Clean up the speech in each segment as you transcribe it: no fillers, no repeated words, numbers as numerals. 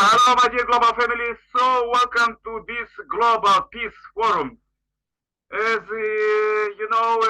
Hello, my dear global family. So, welcome to this global peace forum. As you know,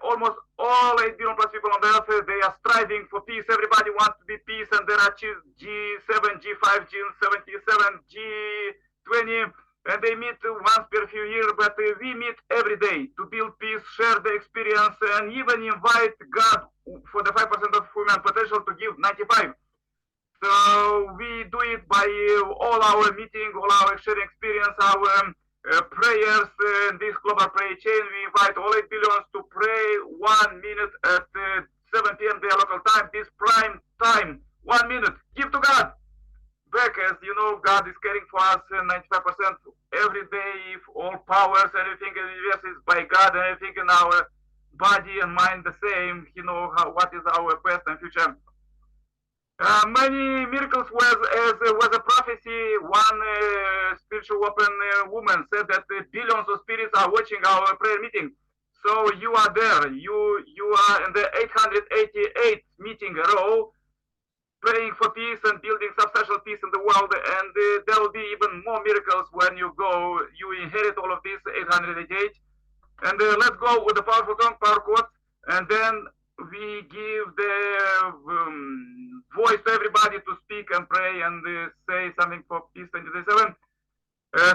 almost all 8 billion plus people on the earth, they are striving for peace. Everybody wants to be peace, and there are G7, G5, G77, G20, and they meet once per few years. But we meet every day to build peace, share the experience, and even invite God for the 5% of human potential to give 95. So we do it by all our meeting, all our sharing experience, our prayers in this global prayer chain. We invite all 8 billions to pray 1 minute at 7 p.m. their local time, this prime time, 1 minute. Give to God. Back, as you know, God is caring for us 95% every day. If all powers, everything in the universe is by God, and everything in our body and mind the same. You know what is our best and future. Many miracles was a prophecy. One spiritual open woman said that billions of spirits are watching our prayer meeting. So you are there. You are in the 888th meeting row, praying for peace and building substantial peace in the world. And there will be even more miracles when you go. You inherit all of this 888. And let's go with the powerful tongue, power quote, and then we give the voice to everybody to speak and pray and say something for peace 2027.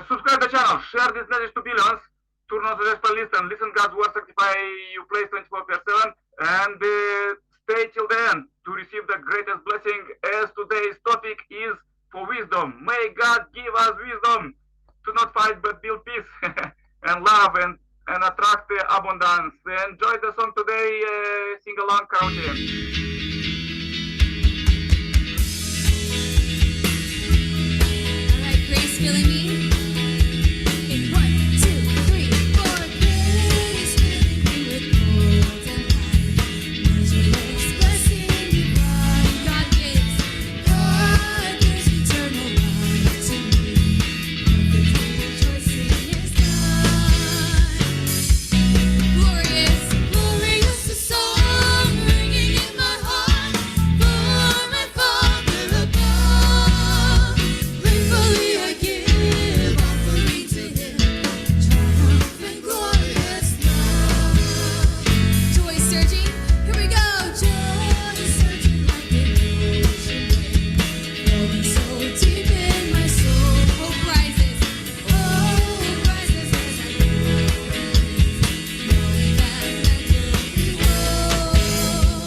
Subscribe the channel, share this message to billions, turn on the list and listen God's word, sanctify you place 24/7, and stay till the end to receive the greatest blessing, as today's topic is for wisdom. May God give us wisdom to not fight but build peace and love and attract abundance. Enjoy the song today, sing along, karaoke. All right, Grace, feeling me? In 1, 2, 3, 4. Grace filling me with golden light. Measureless blessing divine. God gives eternal life to me. Perfectly rejoicing is God. Glorious, glorious the song ringing in my heart for my Father above. Gratefully I give offering to Him, triumph and glorious love. Joy surging, here we go. Joy surging like an ocean wave, flowing so deep in my soul. Hope rises as I knowing that will be whole.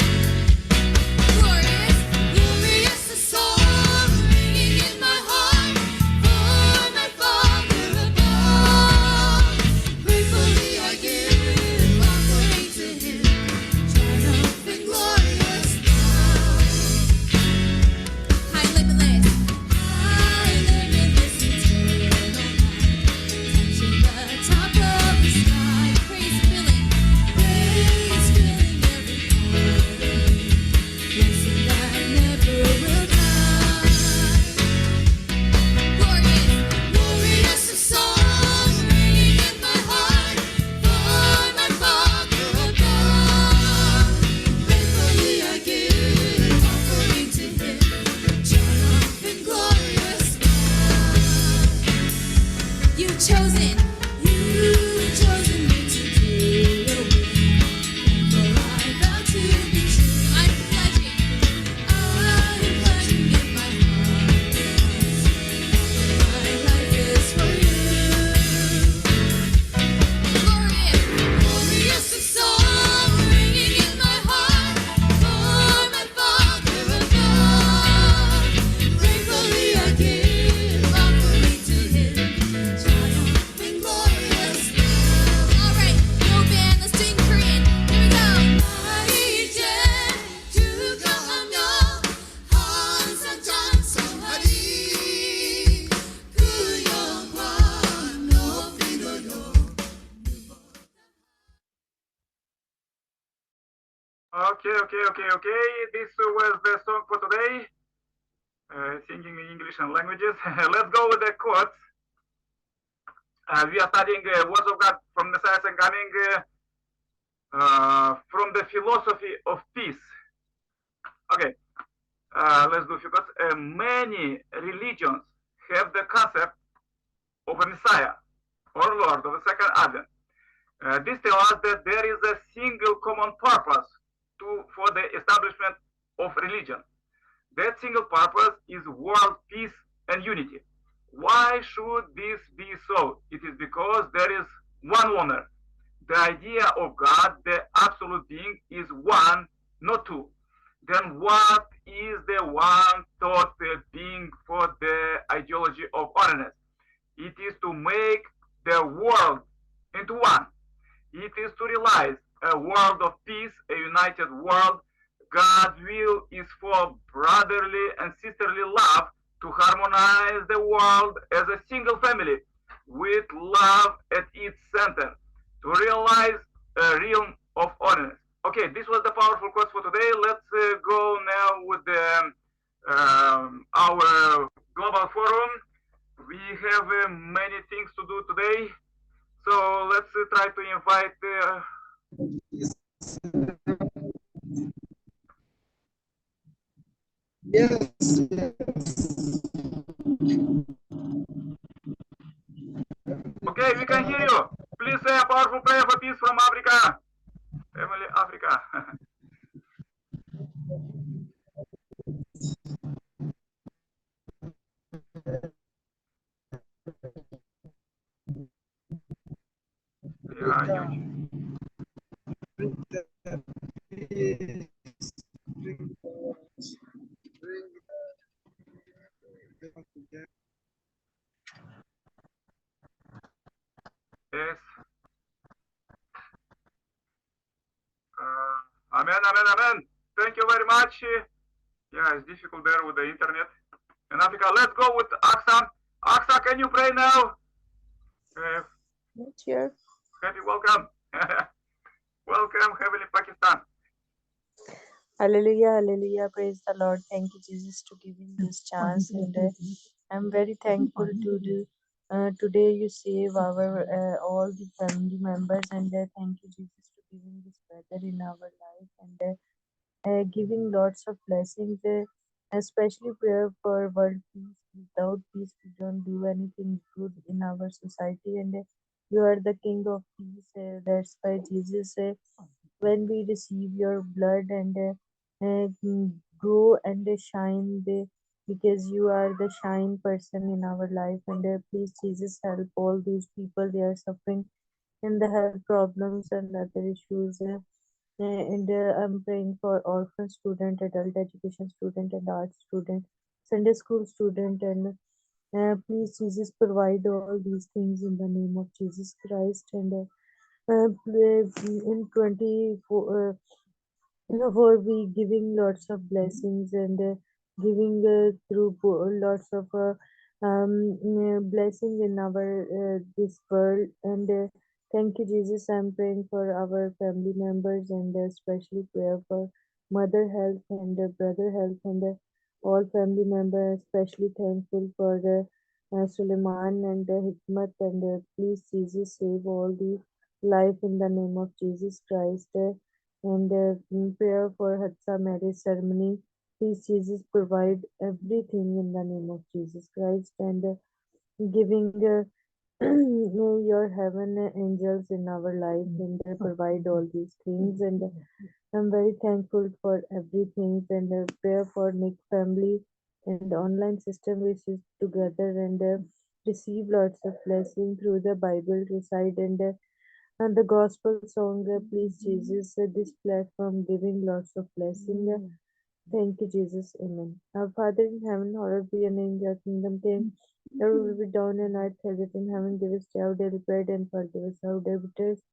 Glorious, glorious the song ringing in my heart for my Father above. Gratefully I give offering to Him, triumph and glorious love. High limitless eternal light, touching the top of the sky. Praise filling every part of me, blessing that never will die. Glorious, glorious the song ringing in my heart for my Father above. Gratefully I give offering to Him, triumph and glorious love. You've chosen me to do your will. Thankful I vow to be true. I'm pledging in my heart. My life is for you. Glorious, glorious the song ringing in my heart for my Father above. Gratefully I give offering to Him, triumph and glorious love. All right, yo band, let's sing Korean. Here we go. 이제 죽어가며 항상 찬송하리. 그 영광 높이로요. Okay. This was the song for today. Singing in English and languages. Let's go with the quotes. We are studying words of God from Messiah and coming from the philosophy of peace. Okay. let's do because many religions have the concept of a Messiah or Lord of the second advent. This tells us that there is a single common purpose for the establishment of religion. That single purpose is world peace and unity. Why should this be so? It is because there is one owner. The idea of God, the absolute being, is one, not two. Then what is the one thought being for the ideology of oneness? It is to make the world into one. It is to realize a world of peace, a united world. God's will is for brotherly and sisterly love, to harmonize the world as a single family with love at its center, to realize a realm of honest. Okay, this was the powerful quote for today. Let's go now with our global forum. We have many things to do today, so let's try to invite. Yes. Okay, we can hear you. Please say a powerful prayer for peace from Africa. Family Africa. Yeah, yes. Amen, amen, amen. Thank you very much. Yeah, it's difficult there with the internet in Africa. Let's go with Aksa. Aksa, can you pray now? Not here. Happy welcome. Welcome, Heavenly Pakistan. Hallelujah, hallelujah. Praise the Lord. Thank you, Jesus, to giving this chance. And I'm very thankful to do. Today you save our all the family members, and thank you, Jesus, to giving this weather in our life and giving lots of blessings. Especially prayer for world peace. Without peace, we don't do anything good in our society. And you are the King of peace. That's why Jesus when we receive your blood and grow and shine because you are the shine person in our life. And please Jesus help all these people, they are suffering in the health problems and other issues. And I'm praying for orphan student, adult education student, and art student, Sunday school student. And please Jesus provide all these things in the name of Jesus Christ. And in 24 for we giving lots of blessings and giving through lots of blessings in our this world. And thank you Jesus, I'm praying for our family members, and especially prayer for mother health and brother health and all family members, especially thankful for Suleiman and Hikmat. And please Jesus save all the life in the name of Jesus Christ. And in prayer for Hatsa marriage ceremony. Please, Jesus, provide everything in the name of Jesus Christ. And giving your heaven angels in our life, and provide all these things. And I'm very thankful for everything. And prayer for Nick family and online system, which is together and receive lots of blessing through the Bible recite and the gospel song. Please Jesus, this platform giving lots of blessing. Thank you Jesus, amen. Our Father in heaven, hallowed be your name, your kingdom came, your will be done on earth as it in heaven. Give us our daily bread and forgive us our debtors,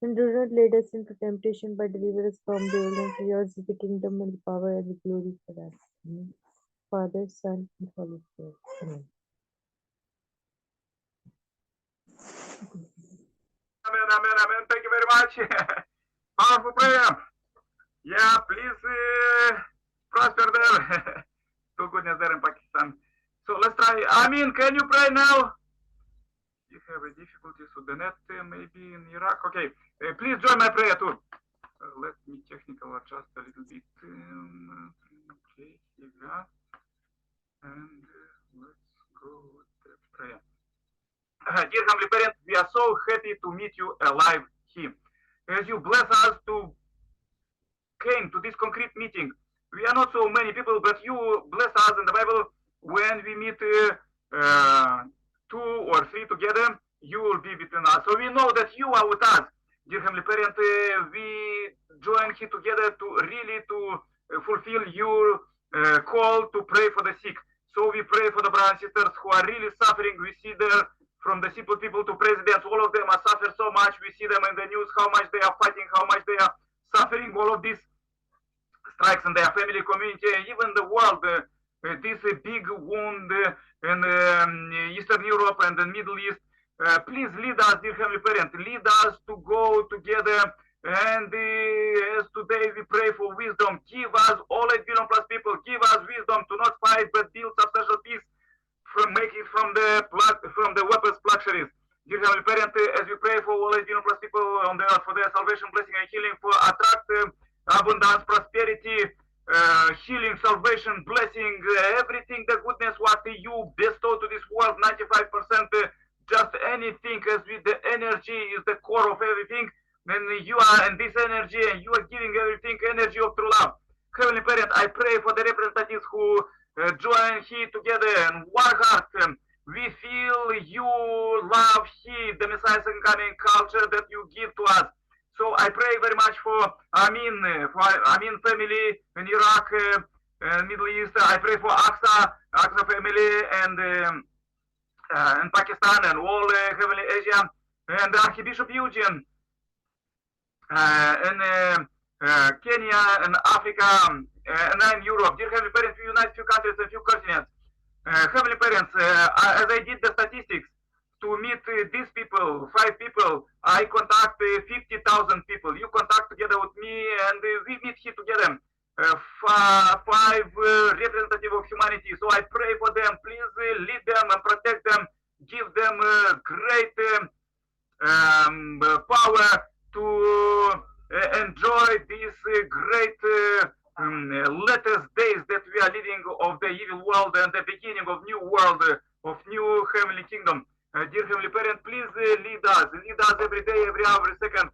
and do not lead us into temptation, but deliver us from the evil. For yours is the kingdom and the power and the glory forever. Amen. Father, Son, and Holy Spirit. Amen. Amen, amen, amen. Thank you very much. Powerful prayer. Yeah, please prosper there. To goodness there in Pakistan. So let's try. Amin, can you pray now? You have a difficulties with the net, maybe in Iraq. Okay, please join my prayer too. Let me technical adjust a little bit. Okay. Yeah. And let's go with the prayer. Dear Heavenly Parent, we are so happy to meet you alive here. As you bless us to came to this concrete meeting. We are not so many people, but you bless us in the Bible when we meet two or three together, you will be between us. So we know that you are with us, dear Heavenly Parent. We join here together to really to fulfill your call to pray for the sick. So we pray for the brothers and sisters who are really suffering. We see there from the simple people to presidents, all of them are suffering so much. We see them in the news, how much they are fighting, how much they are suffering, all of these strikes in their family, community, even the world. This big wound in Eastern Europe and the Middle East. Please lead us, dear Heavenly Parent, lead us to go together. And as today we pray for wisdom, give us all 8 billion plus people, give us wisdom to not fight but build substantial peace, from making from the weapons luxuries. Dear Heavenly Parent, as we pray for all 8 billion plus people on the earth for their salvation, blessing, and healing, for attract abundance, prosperity, healing, salvation, blessing, everything, the goodness what you bestow to this world, 95%, just anything, as with the energy is the core of everything. Then you are in this energy and you are giving everything energy of true love. Heavenly Parent, I pray for the representatives who join here together in one heart. We feel you love here, the Messiah's incoming culture that you give to us. So I pray very much for Amin family in Iraq, Middle East. I pray for Aqsa family, and in Pakistan and all Heavenly Asia, and Archbishop Eugene in Kenya and Africa, and in Europe. Dear Heavenly Parents, we unite few countries and few continents. Heavenly Parents, as I did the statistics, to meet these people, 5 people, I contact 50,000 people. You contact together with me, and we meet here together. 5 representative of humanity. So I pray for them. Please lead them and protect them. Give them great power to enjoy these great latest days that we are living of the evil world and the beginning of new world, of new heavenly kingdom. Dear Heavenly Parent, please lead us every day, every hour, every second.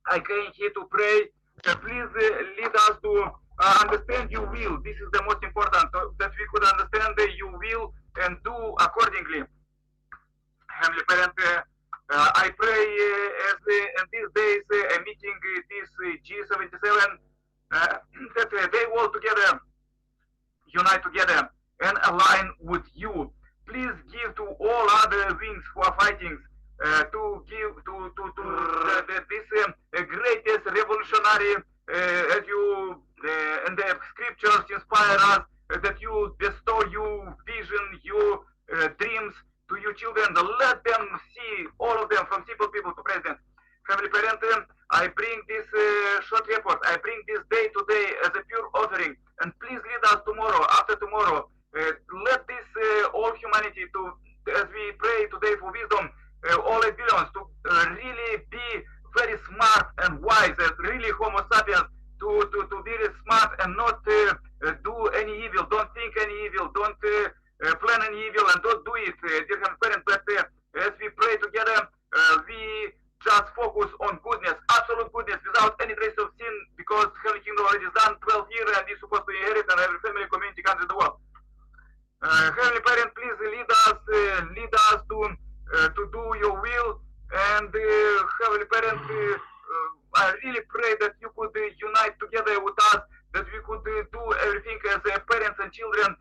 I came here to pray. Please lead us to understand your will. This is the most important, that we could understand your will and do accordingly. Heavenly Parent, I pray as in these days, meeting this G77, that they all together, unite together and align with you. Please give to all other wings who are fighting to give to this greatest revolutionary, as you in the scriptures inspire us, that you bestow your vision, your dreams to your children. Let them see, all of them, from simple people to presidents. Heavenly Parent, I bring this short report, I bring this day today as a pure offering, and please lead us tomorrow, after tomorrow. Let this all humanity, to as we pray today for wisdom, all it belongs to really be very smart and wise, and really Homo sapiens, to be smart and not do any evil, don't think any evil, don't plan any evil, and don't do it, dear Heavenly Parent. But as we pray together, we just focus on goodness, absolute goodness, without any trace of sin, because Heavenly Kingdom already is done 12 years, and we're supposed to inherit in every family, community, country in the world. Heavenly Parent, please lead us to do your will, and Heavenly Parent, I really pray that you could unite together with us, that we could do everything as parents and children,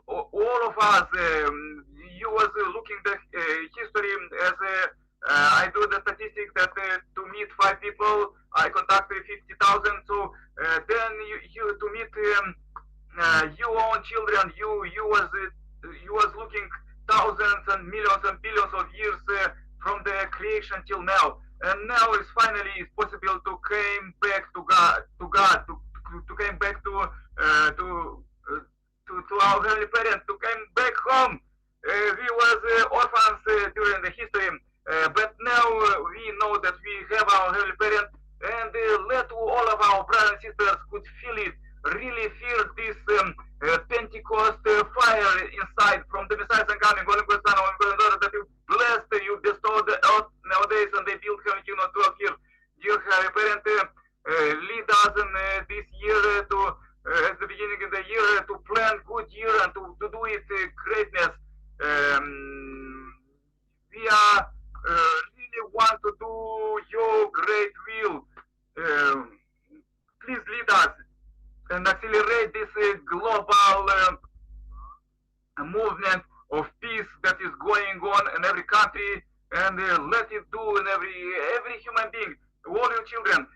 all of us. You was looking the history as I do the statistics that to meet 5 people, I contacted 50,000. So then you to meet your own children, you was looking thousands and millions and billions of years from the creation till now, and now is finally is possible to came back to God, to came back to our Heavenly Parent, to came back home. We was orphans during the history, but now we know that we have our Heavenly Parent, and let all of our brothers and sisters could feel it, really feel this Pentecost fire inside from the Messiah and coming, that you blessed, you bestowed the earth nowadays, and they build heaven kingdom to here. Dear Heavenly Parent, lead us in this year to at the beginning of the year to plan good year and to do it greatness. We are really want to do your great will. Please lead us and accelerate this global movement of peace that is going on in every country, and let it do in every human being. All your children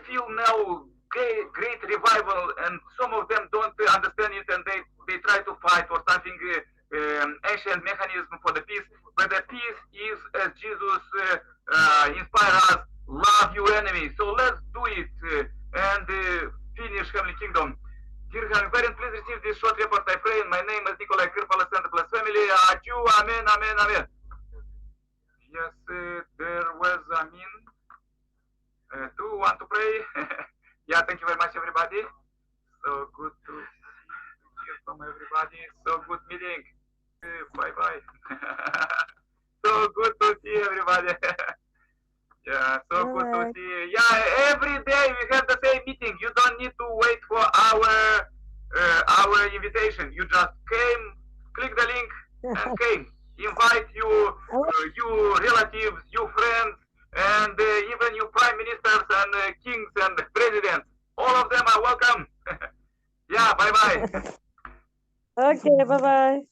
feel now great revival, and some of them don't understand it, and they try to fight for something ancient mechanism for the peace. But the peace is, as Jesus inspired us, love your enemy. So let's do it and finish Heavenly Kingdom. Dear Heavenly Parent, please receive this short report, I pray. In my name is Nikolai Kirpala, Santa Plus family. Adieu, amen, amen, amen. Yes, there was Amin. Do you want to pray? Yeah, thank you very much, everybody. So good to hear from everybody. So good meeting. Bye-bye. So good to see everybody. Yeah, so good to see. Yeah, every day we have the same meeting. You don't need to wait for our invitation. You just came, click the link, and came. Invite you relatives, your friends, and even your prime ministers and kings and presidents. All of them are welcome. Yeah, bye-bye. Okay, bye-bye.